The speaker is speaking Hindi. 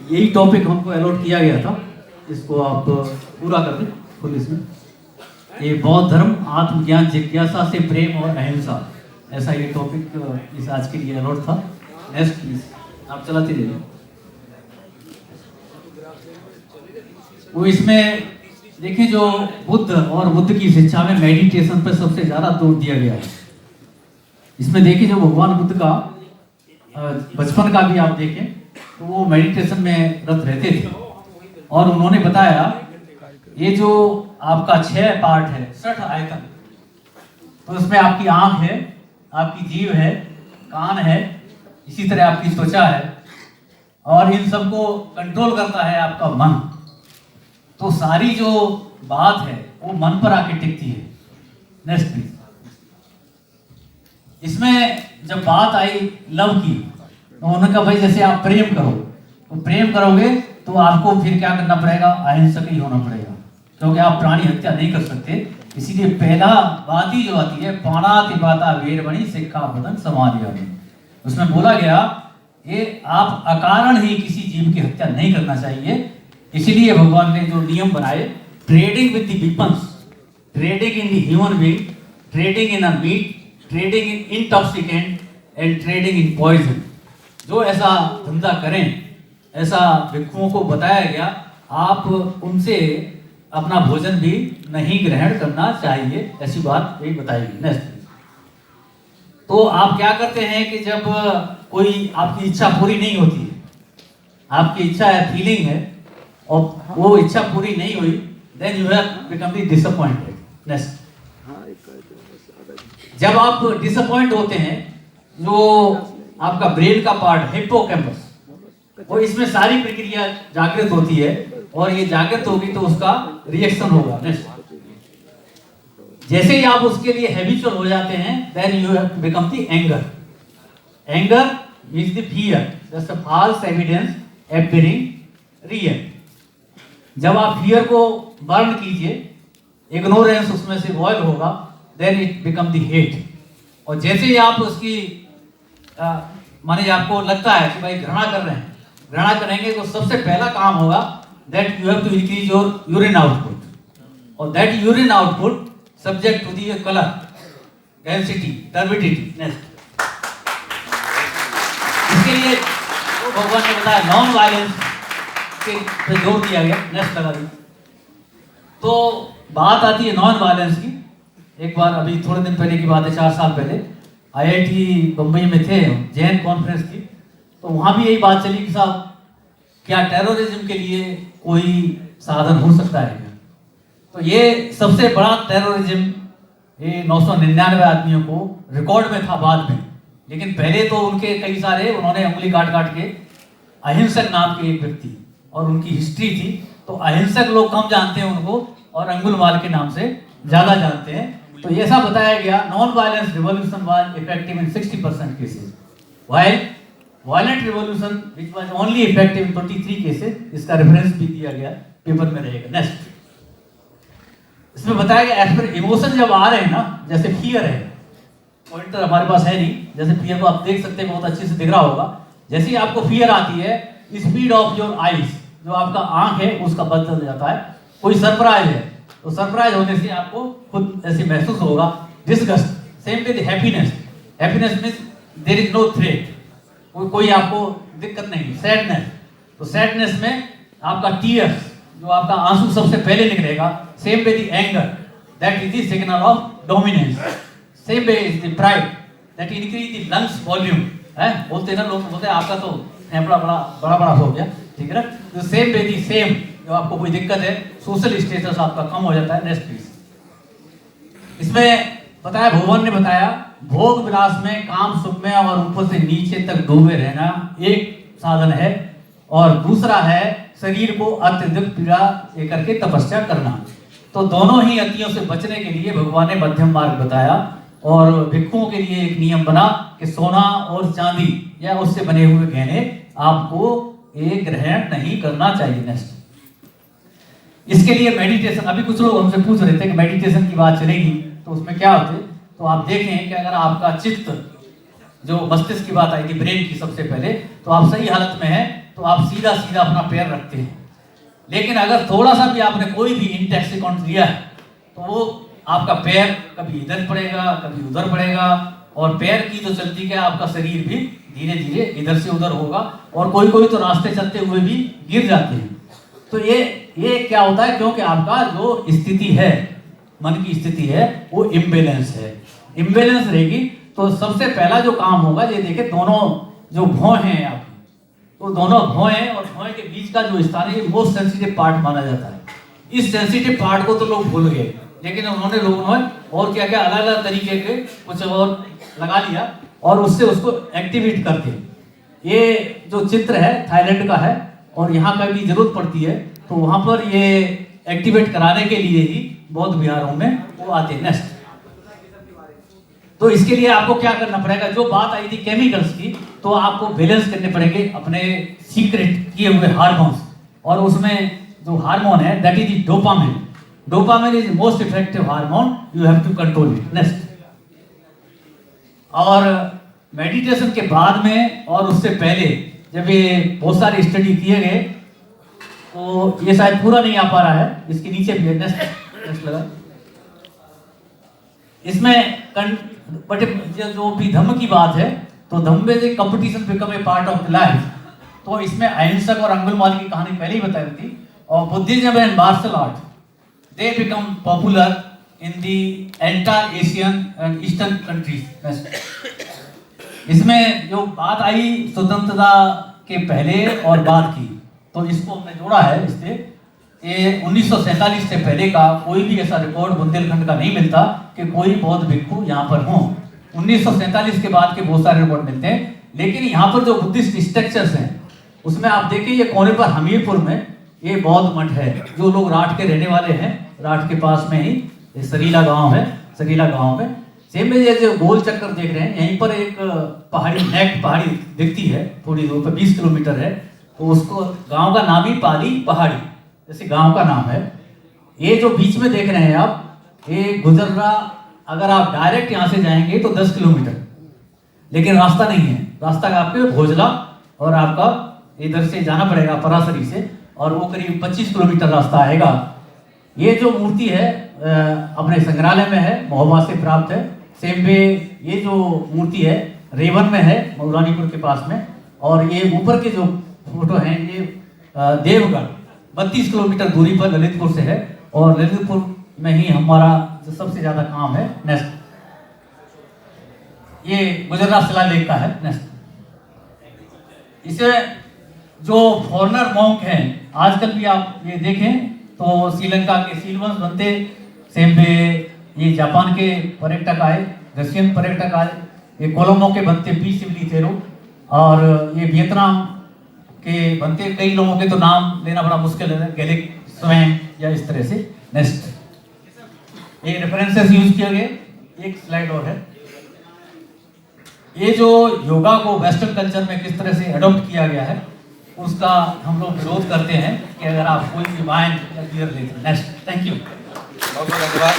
यही टॉपिक हमको अलॉट किया गया था, इसको आप पूरा कर दें फुल इसमें। ये बौद्ध धर्म, आत्मज्ञान, जिज्ञासा से प्रेम और अहिंसा, ऐसा ये टॉपिक इस आज के लिए अलॉट था। नेक्स्ट प्लीज, आप चलाते रहिए। वो इसमें देखिए, जो बुद्ध और बुद्ध की शिक्षा में मेडिटेशन पर सबसे ज्यादा जोर दिया गया है। इसमें देखिए, जो भगवान बुद्ध का बचपन का भी आप देखें तो वो मेडिटेशन में रत रहते थे, और उन्होंने बताया ये जो आपका 6 पार्ट है, 60 आयतन, तो उसमें आपकी आंख है, आपकी जीभ है, कान है, इसी तरह आपकी त्वचा है, और इन सबको कंट्रोल करता है आपका मन। तो सारी जो बात है वो मन पर आके टिकती है। Next please. इसमें जब बात आई लव की, तो उन्होंने कहा भाई जैसे आप प्रेम करो, तो प्रेम करोगे तो आपको फिर क्या करना पड़ेगा, अहिंसक ही होना पड़ेगा, क्योंकि आप प्राणी हत्या नहीं कर सकते। इसीलिए पहला बात ही जो आती है, पाणाति पाता वीरमणि सिक्खापदं समादियामि, उसमें बोला गया ये आप अकारण ही किसी जीव की हत्या नहीं करना चाहिए। इसीलिए भगवान ने जो नियम बनाए, trading with the weapons, trading in the human being, trading in a meat, trading in intoxicant and trading in poison, जो ऐसा धंधा करें, ऐसा भिक्षुओं को बताया गया, आप उनसे अपना भोजन भी नहीं ग्रहण करना चाहिए, ऐसी बात यही बताएगी। नेक्स्ट। तो आप क्या करते हैं कि जब कोई आपकी इच्छा पूरी नहीं होती है, आपकी इच्छा है, फीलिंग है, और वो इच्छा पूरी नहीं हुई, then you have become disappointed. Next. जब आप डिसअपॉइंट होते हैं, जो आपका ब्रेन का पार्ट हिप्पोकैम्पस, वो इसमें सारी प्रक्रिया जागृत होती है, और ये जागृत होगी तो उसका रिएक्शन होगा। नेक्स्ट। जैसे ही आप उसके लिए हैबिचुअल हो जाते हैं, then you have become the anger. Anger means the fear, just a false evidence appearing real. जब आप फियर को बर्न कीजिए, इग्नोरेंस उसमें से बॉयल होगा, then it become the hate. और जैसे ही आप उसकी माने आपको लगता है कि भाई घृणा कर रहे हैं, घृणा करेंगे तो सबसे पहला काम होगा that you have to increase your urine output, और that urine output subject to the colour, density, turbidity. Next. इसके लिए तो भगवान ने बताया नॉन वायलेंस पे जोर दिया गया। नेक्स्ट लगा दी। तो बात आती है नॉन वायलेंस की। एक बार अभी थोड़े दिन पहले की बात है, 4 साल पहले IIT बम्बई में थे, जैन कॉन्फ्रेंस की, तो वहाँ भी यही बात चली कि साहब क्या टेररिज्म के लिए कोई साधन हो सकता है क्या? तो ये सबसे बड़ा टेररिज्म ये 999 आदमियों को रिकॉर्ड में था बाद में, लेकिन पहले तो उनके कई सारे, उन्होंने उंगली काट काट के, अहिंसक नाम के एक व्यक्ति, और उनकी हिस्ट्री थी, तो अहिंसक लोग कम जानते हैं उनको, और अंगुलमाल के नाम से ज्यादा जानते हैं। तो ये ऐसा बताया गया, non violence revolution was effective in 60% cases, while violent revolution which was only effective in 23 cases. इसका रेफरेंस भी दिया गया, पेपर में रहेगा। नेक्स्ट। इसमें बताया गया एज पर इमोशन जब आ रहे हैं ना, जैसे फियर है, पॉइंटर हमारे पास है नहीं, जैसे फियर को आप देख सकते हैं, बहुत अच्छे से दिख रहा होगा। जैसे ही आपको फियर आती है, स्पीड ऑफ योर आईज, जो आपका आंख है उसका बदल जाता है। कोई सरप्राइज है तो सरप्राइज होने से आपको खुद ऐसे महसूस होगा। Disgust, same with happiness, happiness means there is no threat, कोई आपको दिक्कत नहीं। सैडनेस, तो सैडनेस में आपका टीयर्स, जो आपका आंसू सबसे पहले निकलेगा। Same with anger, that is the signal of dominance. Same with is the pride, that increase the lungs volume. है बोलते हैं ना लोग, बोलते हैं आपका तो फेफड़ा बड़ा हो गया, ठीक है ना। तो सेम विद द सेम, जो आपको कोई दिक्कत है, सोशल स्टेटस आपका कम हो जाता है। Next please. इसमें बताया, भगवान ने बताया भोग विलास में, काम सुख में और ऊपर से नीचे तक डूबे रहना एक साधन है, और दूसरा है शरीर को अत्यधिक पीड़ा लेकर के तपस्या करना। तो दोनों ही अतियों से बचने के लिए भगवान ने मध्यम मार्ग बताया, और भिक्षुओं के लिए एक नियम बना कि सोना और चांदी या उससे बने हुए गहने आपको ये ग्रहण नहीं करना चाहिए। नेक्स्ट, इसके लिए मेडिटेशन, अभी कुछ लोग हमसे पूछ रहे थे कि मेडिटेशन की बात चलेगी तो उसमें क्या होते, तो आप देखें कि अगर आपका चित्त, जो मस्तिष्क की बात आएगी, ब्रेन की सबसे पहले, तो आप सही हालत में है तो आप सीधा सीधा अपना पैर रखते हैं। लेकिन अगर थोड़ा सा भी आपने कोई भी इंटॉक्सिकेंट लिया है तो वो आपका पैर कभी इधर पड़ेगा कभी उधर पड़ेगा, और पैर की जो चलती है आपका शरीर भी धीरे धीरे इधर से उधर होगा, और कोई कोई तो रास्ते चलते हुए भी गिर जाते हैं। तो ये क्या होता है, क्योंकि आपका जो स्थिति है, मन की स्थिति है, वो इम्बैलेंस है। इम्बैलेंस रहेगी तो सबसे पहला जो काम होगा, ये देखिए दोनों जो भौं हैं आपकी, तो दोनों भौं और भौं के बीच का जो स्थान है, ये मोस्ट सेंसिटिव पार्ट माना जाता है। इस सेंसिटिव पार्ट को तो लोग भूल गए, लेकिन उन्होंने लोगों ने और क्या क्या अलग अलग तरीके के कुछ और लगा लिया और उससे उसको एक्टिवेट करते हैं। ये जो चित्र है थाईलैंड का है और यहाँ का भी जरूरत पड़ती है, तो वहाँ पर ये एक्टिवेट कराने के लिए ही बौद्ध विहारों में वो आते हैं। नेक्स्ट, तो इसके लिए आपको क्या करना पड़ेगा, जो बात आई थी केमिकल्स की, तो आपको बैलेंस करने पड़ेंगे अपने सीक्रेट किए हुए हार्मोन्स, और उसमें जो हार्मोन है that is dopamine. Dopamine is most effective hormone, you have to control it. Next, और मेडिटेशन के बाद में और उससे पहले जब ये बहुत सारे स्टडी किए गए, तो ये शायद पूरा नहीं आ पा रहा है, इसके नीचे भी है। नेक्स्ट लगा, इसमें बट जो भी धम्म की बात है, तो धम्म में competition become a part of the life, तो इसमें अहिंसक और अंगुलमाल की कहानी पहले ही बताई थी, और Buddhism and martial art they become popular in the entire Asian and eastern countries. इसमें जो बात आई स्वतंत्रता के पहले और बाद की, तो इसको हमने जोड़ा है इससे, ये 1947 से पहले का कोई भी ऐसा रिकॉर्ड बुंदेलखंड का नहीं मिलता कि कोई बौद्ध भिक्षु यहाँ पर हो। 1947 के बाद के बहुत सारे रिकॉर्ड मिलते हैं, लेकिन यहाँ पर जो बुद्धिस्ट स्ट्रक्चर्स हैं उसमें आप देखिए, ये कोने पर हमीरपुर में ये बौद्ध मठ है। जो लोग राठ के रहने वाले हैं, राठ के पास में ही सरीला गांव है, सरीला गांव में सेम में ये जो गोल चक्कर देख रहे हैं, यहीं पर एक पहाड़ी नेक पहाड़ी दिखती है, थोड़ी दूर पर 20 किलोमीटर है, तो उसको गांव का नाम ही पाली पहाड़ी, जैसे गांव का नाम है। ये जो बीच में देख रहे हैं आप, ये गुजर्रा, अगर आप डायरेक्ट यहाँ से जाएंगे तो 10 किलोमीटर, लेकिन रास्ता नहीं है। रास्ता आपके भोजला और आपका इधर से जाना पड़ेगा परासरी से, और वो करीब 25 किलोमीटर रास्ता आएगा। ये जो मूर्ति है अपने संग्रहालय में है, महोबा से प्राप्त है। सेम वे ये जो मूर्ति है रेवन में है, मौलानीपुर के पास में, और ये ऊपर के जो फोटो हैं ये देवगढ़ 32 किलोमीटर दूरी पर ललितपुर से है, और ललितपुर में ही हमारा जो सबसे ज्यादा काम है। नेक्स्ट, ये गुजरात शिलालेख का है। नेक्स्ट, इसे जो फॉरनर मॉन्क हैं, आजकल भी आप ये देखें तो श्रीलंका के सीलवंश बनते, सेम वे ये जापान के पर्यटक आए, रशियन पर्यटक आए, ये कोलंबो के बनते पी सिवली थेरो, और ये वियतनाम के बनते। कई लोगों के तो नाम लेना बड़ा मुश्किल है, गैलिक स्वयं या इस तरह से। नेक्स्ट, ये रेफरेंसेस यूज किए गए। एक स्लाइड और है, ये जो योगा को वेस्टर्न कल्चर में किस तरह से अडॉप्ट किया गया है, उसका हम लोग विरोध करते हैं कि अगर आप कोई भी वाइन या बियर लेते हैं। नेक्स्ट, थैंक यू, बहुत बहुत धन्यवाद।